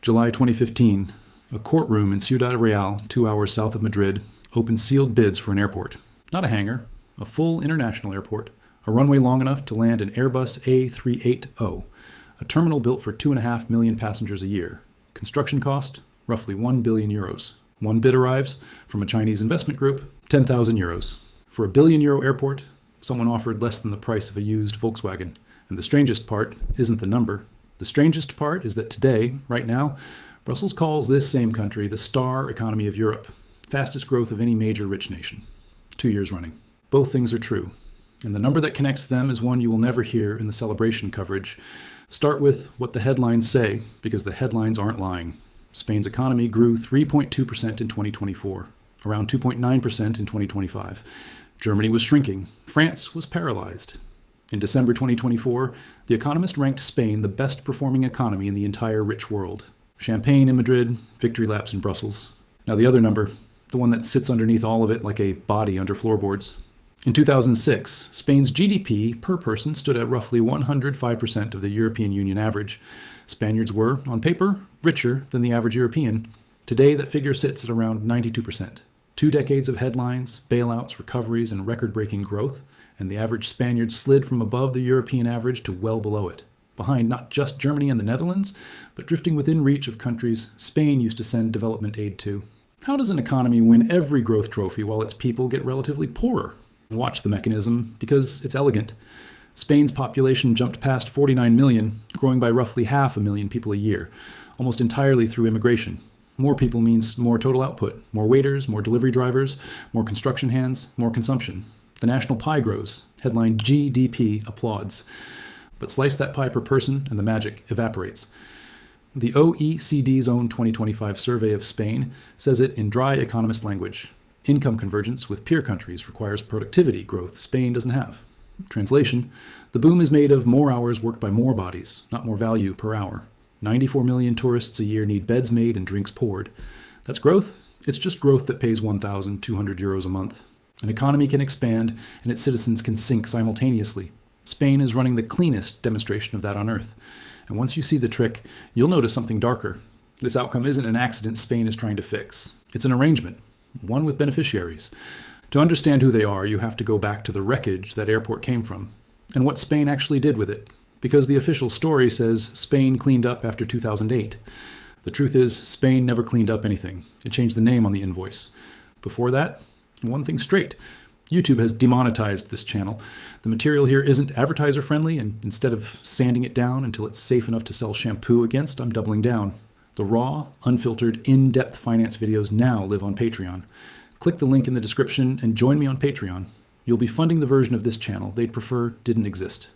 July 2015, a courtroom in Ciudad Real, 2 hours south of Madrid, opened sealed bids for an airport. Not a hangar, a full international airport, a runway long enough to land an Airbus A380, a terminal built for 2.5 million passengers a year. Construction cost, roughly 1 billion euros. One bid arrives from a Chinese investment group, 10,000 euros. For a billion-euro airport, someone offered less than the price of a used Volkswagen. And the strangest part isn't the number. The strangest part is that today, right now, Brussels calls this same country the star economy of Europe, fastest growth of any major rich nation. 2 years running. Both things are true. And the number that connects them is one you will never hear in the celebration coverage. Start with what the headlines say, because the headlines aren't lying. Spain's economy grew 3.2% in 2024, around 2.9% in 2025. Germany was shrinking. France was paralyzed. In December 2024, The Economist ranked Spain the best performing economy in the entire rich world. Champagne in Madrid, victory laps in Brussels. Now the other number, the one that sits underneath all of it like a body under floorboards. In 2006, Spain's GDP per person stood at roughly 105% of the European Union average. Spaniards were, on paper, richer than the average European. Today, that figure sits at around 92%. 2 decades of headlines, bailouts, recoveries, and record-breaking growth, and the average Spaniard slid from above the European average to well below it, behind not just Germany and the Netherlands, but drifting within reach of countries Spain used to send development aid to. How does an economy win every growth trophy while its people get relatively poorer? Watch the mechanism, because it's elegant. Spain's population jumped past 49 million, growing by roughly 500,000 people a year, almost entirely through immigration. More people means more total output, more waiters, more delivery drivers, more construction hands, more consumption. The national pie grows. Headline GDP applauds. But slice that pie per person and the magic evaporates. The OECD's own 2025 survey of Spain says it in dry economist language. Income convergence with peer countries requires productivity growth Spain doesn't have. Translation, the boom is made of more hours worked by more bodies, not more value per hour. 94 million tourists a year need beds made and drinks poured. That's growth? It's just growth that pays 1,200 euros a month. An economy can expand, and its citizens can sink simultaneously. Spain is running the cleanest demonstration of that on Earth. And once you see the trick, you'll notice something darker. This outcome isn't an accident Spain is trying to fix. It's an arrangement, one with beneficiaries. To understand who they are, you have to go back to the wreckage that airport came from, and what Spain actually did with it. Because the official story says Spain cleaned up after 2008. The truth is, Spain never cleaned up anything. It changed the name on the invoice. Before that, one thing straight. YouTube has demonetized this channel. The material here isn't advertiser friendly, and instead of sanding it down until it's safe enough to sell shampoo against, I'm doubling down. The raw, unfiltered, in-depth finance videos now live on Patreon. Click the link in the description and join me on Patreon. You'll be funding the version of this channel they'd prefer didn't exist.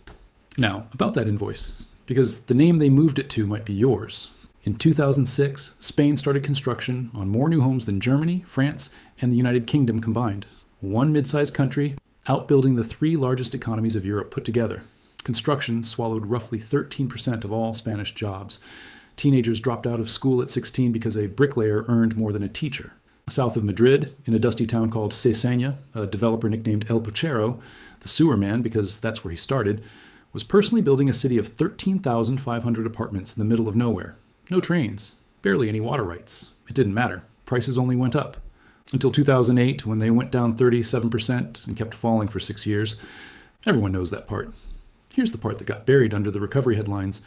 Now, about that invoice, because the name they moved it to might be yours. In 2006, Spain started construction on more new homes than Germany, France, and the United Kingdom combined. One mid-sized country, outbuilding the 3 largest economies of Europe put together. Construction swallowed roughly 13% of all Spanish jobs. Teenagers dropped out of school at 16 because a bricklayer earned more than a teacher. South of Madrid, in a dusty town called Cesena, a developer nicknamed El Puchero, the sewer man because that's where he started, was personally building a city of 13,500 apartments in the middle of nowhere. No trains, barely any water rights. It didn't matter. Prices only went up. Until 2008, when they went down 37% and kept falling for 6 years. Everyone knows that part. Here's the part that got buried under the recovery headlines.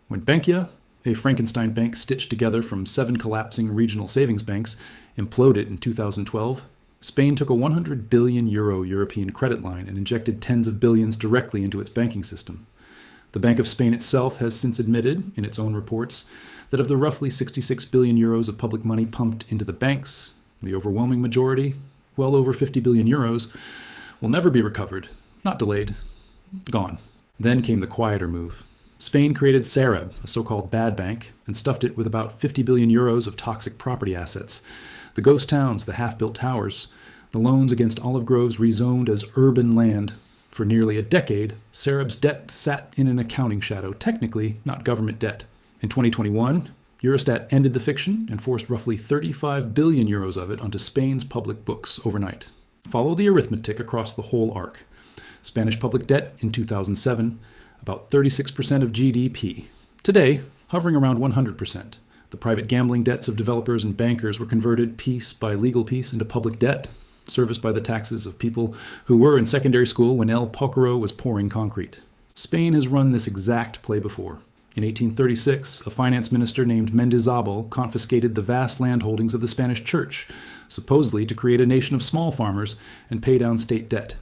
When Bankia, a Frankenstein bank stitched together from 7 collapsing regional savings banks, imploded in 2012, Spain took a 100 billion euro European credit line and injected tens of billions directly into its banking system. The Bank of Spain itself has since admitted, in its own reports, that of the roughly 66 billion euros of public money pumped into the banks, the overwhelming majority, well over 50 billion euros, will never be recovered, not delayed, gone. Then came the quieter move. Spain created Sareb, a so-called bad bank, and stuffed it with about 50 billion euros of toxic property assets. The ghost towns, the half-built towers, the loans against olive groves rezoned as urban land. For nearly a decade, Sareb's debt sat in an accounting shadow, technically not government debt. In 2021, Eurostat ended the fiction and forced roughly 35 billion euros of it onto Spain's public books overnight. Follow the arithmetic across the whole arc. Spanish public debt in 2007, about 36% of GDP. Today, hovering around 100%. The private gambling debts of developers and bankers were converted piece by legal piece into public debt, serviced by the taxes of people who were in secondary school when El Pocaro was pouring concrete. Spain has run this exact play before. In 1836, a finance minister named Mendizábal confiscated the vast land holdings of the Spanish church, supposedly to create a nation of small farmers and pay down state debt.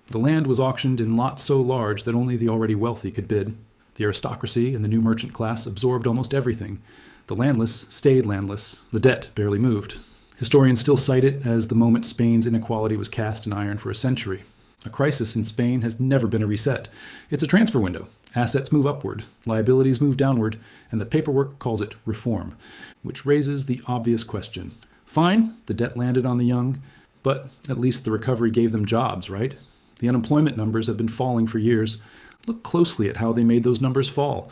The land was auctioned in lots so large that only the already wealthy could bid. The aristocracy and the new merchant class absorbed almost everything. The landless stayed landless. The debt barely moved. Historians still cite it as the moment Spain's inequality was cast in iron for a century. A crisis in Spain has never been a reset. It's a transfer window. Assets move upward, liabilities move downward, and the paperwork calls it reform, which raises the obvious question. Fine, the debt landed on the young, but at least the recovery gave them jobs, right? The unemployment numbers have been falling for years. Look closely at how they made those numbers fall,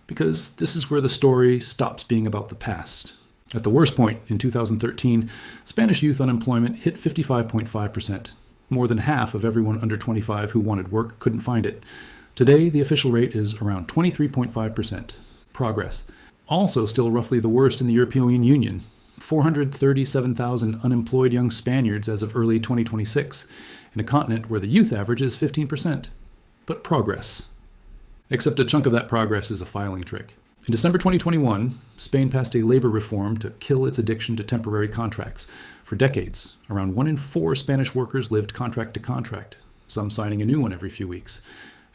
because this is where the story stops being about the past. At the worst point, in 2013, Spanish youth unemployment hit 55.5%. More than half of everyone under 25 who wanted work couldn't find it. Today, the official rate is around 23.5%. Progress. Also still roughly the worst in the European Union. 437,000 unemployed young Spaniards as of early 2026, in a continent where the youth average is 15%. But progress. Except a chunk of that progress is a filing trick. In December 2021, Spain passed a labor reform to kill its addiction to temporary contracts. For decades, around 1 in 4 Spanish workers lived contract to contract, some signing a new one every few weeks.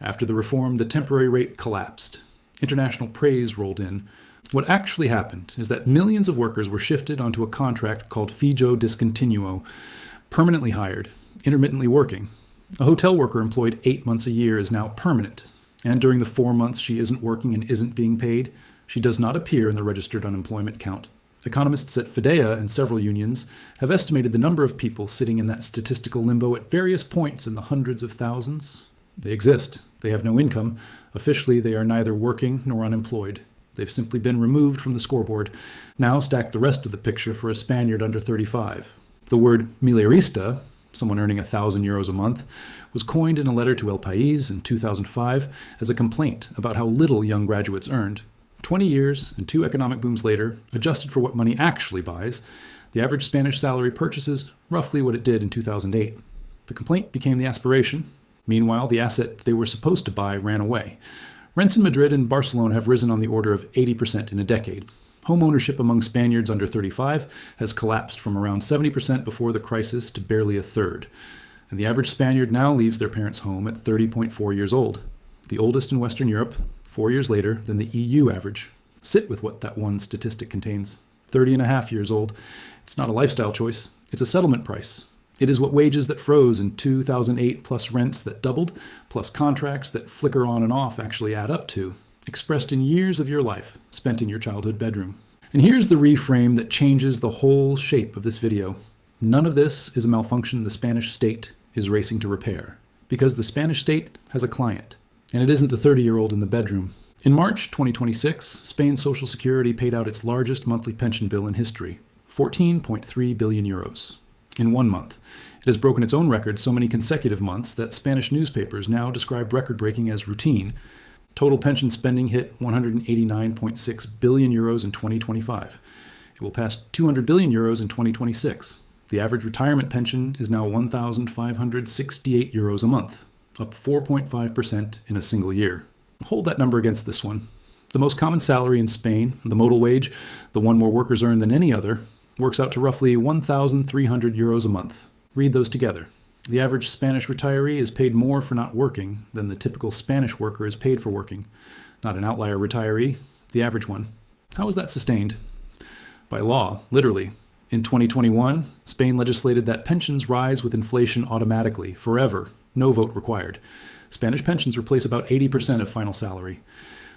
After the reform, the temporary rate collapsed. International praise rolled in. What actually happened is that millions of workers were shifted onto a contract called fijo discontinuo, permanently hired, intermittently working. A hotel worker employed 8 months a year is now permanent, and during the 4 months she isn't working and isn't being paid, she does not appear in the registered unemployment count. Economists at FIDEA and several unions have estimated the number of people sitting in that statistical limbo at various points in the hundreds of thousands. They exist. They have no income. Officially, they are neither working nor unemployed. They've simply been removed from the scoreboard. Now stack the rest of the picture for a Spaniard under 35. The word milerista, someone earning €1,000 a month, was coined in a letter to El País in 2005 as a complaint about how little young graduates earned. 20 years and 2 economic booms later, adjusted for what money actually buys, the average Spanish salary purchases roughly what it did in 2008. The complaint became the aspiration. Meanwhile, the asset they were supposed to buy ran away. Rents in Madrid and Barcelona have risen on the order of 80% in a decade. Home ownership among Spaniards under 35 has collapsed from around 70% before the crisis to barely a third. And the average Spaniard now leaves their parents' home at 30.4 years old, the oldest in Western Europe, 4 years later than the EU average. Sit with what that one statistic contains. 30.5 years old. It's not a lifestyle choice. It's a settlement price. It is what wages that froze in 2008 plus rents that doubled, plus contracts that flicker on and off actually add up to, expressed in years of your life spent in your childhood bedroom. And here's the reframe that changes the whole shape of this video. None of this is a malfunction the Spanish state is racing to repair, because the Spanish state has a client, and it isn't the 30-year-old in the bedroom. In March 2026, Spain's Social Security paid out its largest monthly pension bill in history, 14.3 billion euros. In 1 month. It has broken its own record so many consecutive months that Spanish newspapers now describe record-breaking as routine. Total pension spending hit 189.6 billion euros in 2025. It will pass 200 billion euros in 2026. The average retirement pension is now 1,568 euros a month, up 4.5% in a single year. Hold that number against this one. The most common salary in Spain, the modal wage, the one more workers earn than any other, works out to roughly 1,300 euros a month. Read those together. The average Spanish retiree is paid more for not working than the typical Spanish worker is paid for working. Not an outlier retiree, the average one. How is that sustained? By law, literally. In 2021, Spain legislated that pensions rise with inflation automatically, forever, no vote required. Spanish pensions replace about 80% of final salary.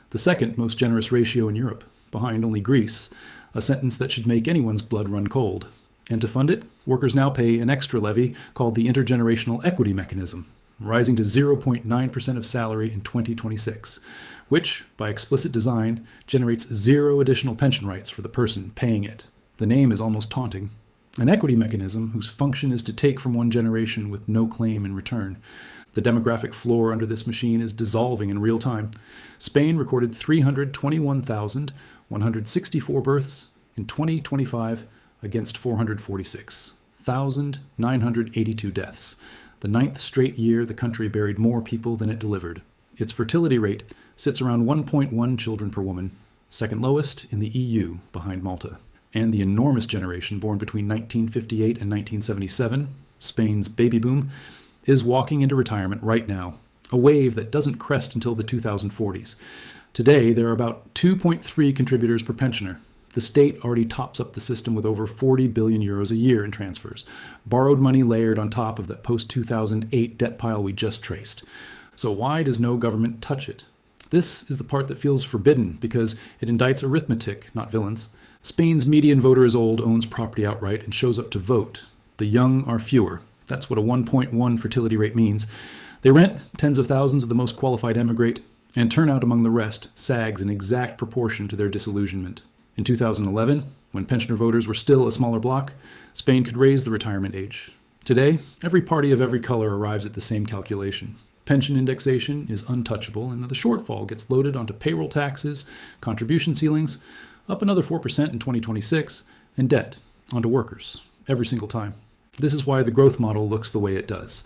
The second most generous ratio in Europe, behind only Greece, a sentence that should make anyone's blood run cold. And to fund it, workers now pay an extra levy called the intergenerational equity mechanism, rising to 0.9% of salary in 2026, which, by explicit design, generates 0 additional pension rights for the person paying it. The name is almost taunting. An equity mechanism whose function is to take from one generation with no claim in return. The demographic floor under this machine is dissolving in real time. Spain recorded 321,000 164 births in 2025 against 446,982 deaths. The 9th straight year the country buried more people than it delivered. Its fertility rate sits around 1.1 children per woman, second lowest in the EU behind Malta. And the enormous generation born between 1958 and 1977, Spain's baby boom, is walking into retirement right now, a wave that doesn't crest until the 2040s. Today, there are about 2.3 contributors per pensioner. The state already tops up the system with over 40 billion euros a year in transfers, borrowed money layered on top of that post-2008 debt pile we just traced. So why does no government touch it? This is the part that feels forbidden because it indicts arithmetic, not villains. Spain's median voter is old, owns property outright, and shows up to vote. The young are fewer. That's what a 1.1 fertility rate means. They rent, tens of thousands of the most qualified emigrate, and turnout among the rest sags in exact proportion to their disillusionment. In 2011, when pensioner voters were still a smaller bloc, Spain could raise the retirement age. Today, every party of every color arrives at the same calculation. Pension indexation is untouchable, and the shortfall gets loaded onto payroll taxes, contribution ceilings, up another 4% in 2026, and debt onto workers, every single time. This is why the growth model looks the way it does.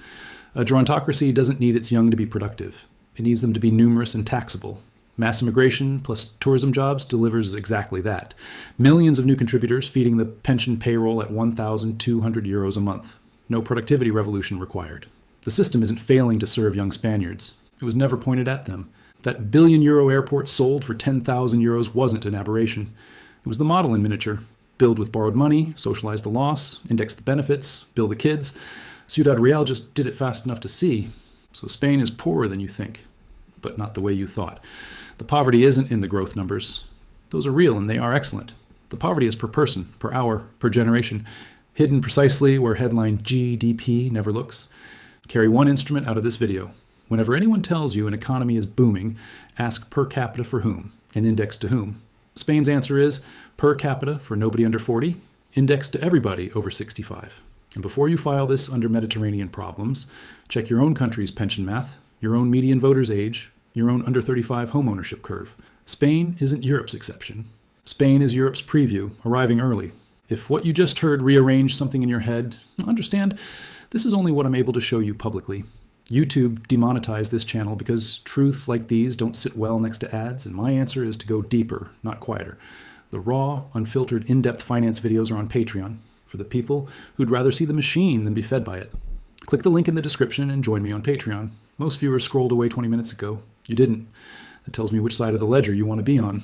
A gerontocracy doesn't need its young to be productive. It needs them to be numerous and taxable. Mass immigration plus tourism jobs delivers exactly that. Millions of new contributors feeding the pension payroll at 1,200 euros a month. No productivity revolution required. The system isn't failing to serve young Spaniards. It was never pointed at them. That billion-euro airport sold for 10,000 euros wasn't an aberration. It was the model in miniature. Build with borrowed money, socialize the loss, index the benefits, bill the kids. Ciudad Real just did it fast enough to see. So Spain is poorer than you think, but not the way you thought. The poverty isn't in the growth numbers. Those are real and they are excellent. The poverty is per person, per hour, per generation, hidden precisely where headline GDP never looks. Carry one instrument out of this video. Whenever anyone tells you an economy is booming, ask per capita for whom and index to whom. Spain's answer is per capita for nobody under 40, indexed to everybody over 65. And before you file this under Mediterranean problems, check your own country's pension math, your own median voter's age, your own under 35 home ownership curve. Spain isn't Europe's exception. Spain is Europe's preview, arriving early. If what you just heard rearranged something in your head, understand, this is only what I'm able to show you publicly. YouTube demonetized this channel because truths like these don't sit well next to ads, and my answer is to go deeper, not quieter. The raw, unfiltered, in-depth finance videos are on Patreon for the people who'd rather see the machine than be fed by it. Click the link in the description and join me on Patreon. Most viewers scrolled away 20 minutes ago. You didn't. That tells me which side of the ledger you want to be on.